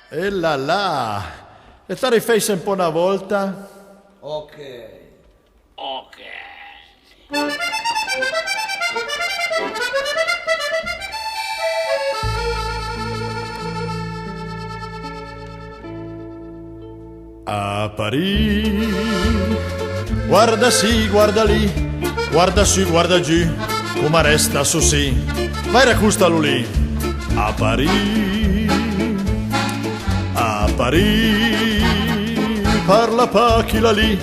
E là, e te rifai un po' una volta? Ok. A Parì, guarda sì, guarda lì, guarda su, guarda giù, come resta su sì, vai racustalo lì. A Parì, parla pachila lì,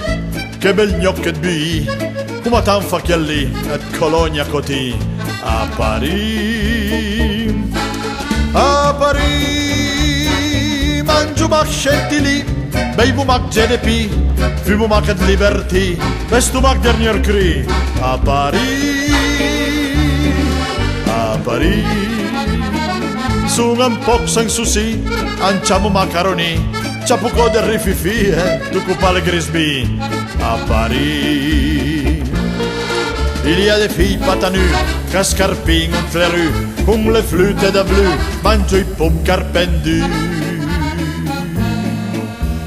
che bel gnocchet bui, come tanfa che lì, et colonia cotì. A Parì, mangio macchetti lì, bevo mac GDP, fumo mac et liberty, vesto mac dernier cri. A Parì, sono un po' sen souci, anciamo macaroni, c'ha poco del rififi, tu coupa le grisby. A Parì, il y a des filles patanues, cascarping fleru, comme les flûtes de bleu, mangio i pommes carpendus.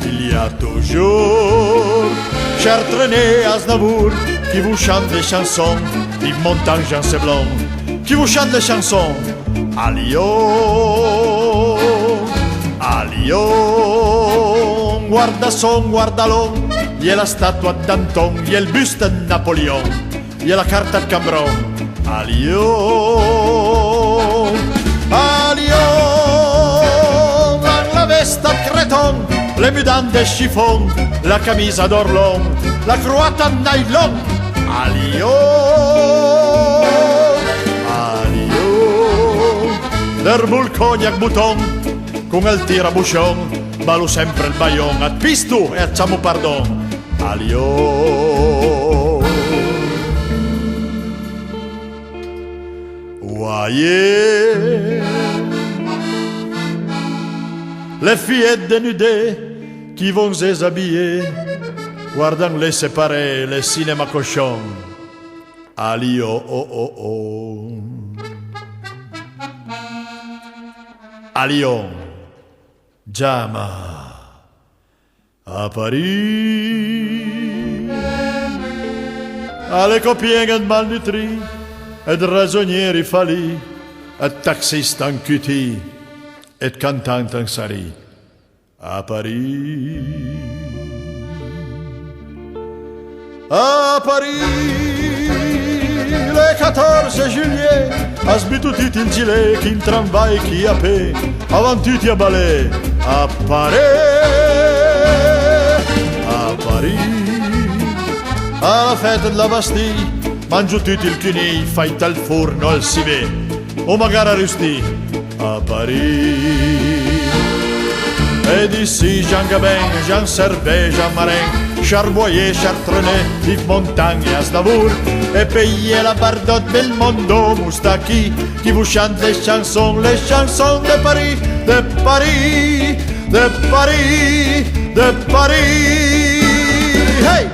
Il y a toujours Chartrené Aznavour qui vous chante des chansons, Yves Montand, Jean Seblon, qui vous chante des chansons. À Lyon, guardalo, y è la statua d'Anton, y è il buste de Napoleon, y è la carta de Cambron. À Lyon, la vesta de Creton, le mudande de chiffon, la camisa d'Orlon, la croata de nylon. À Lyon, l'herbul cognac bouton, con el tirabuchon, ballo sempre il baillon, at pisto e acciamo pardon. A Lyon, voyez les fillettes dénudées qui vont se déshabiller, guardant les séparés, les cinémas cochons. À Lyon, a Lyon, Giama, a Parì, alle copieghe malnutri, ed ragionieri falì, ed taxista incuti, ed cantante insarì. A Parì, le 14 juillet, a sbitutiti il gilet, chi in tramvai, chi a pe, avantuti a balè. A Parì, alla festa della Bastille, mangio tutti il chini, fai tal forno al sive, o magari a Rusty. A Parì, ed ici Jean Gabin, Jean Servet, Jean Marin, Charboyer, Chartrené, Yves Montand et Aznavour, et payer la bardotte Belmondo, Moustaki, qui vous chante les chansons de Paris, de Paris, de Paris, de Paris. Hey!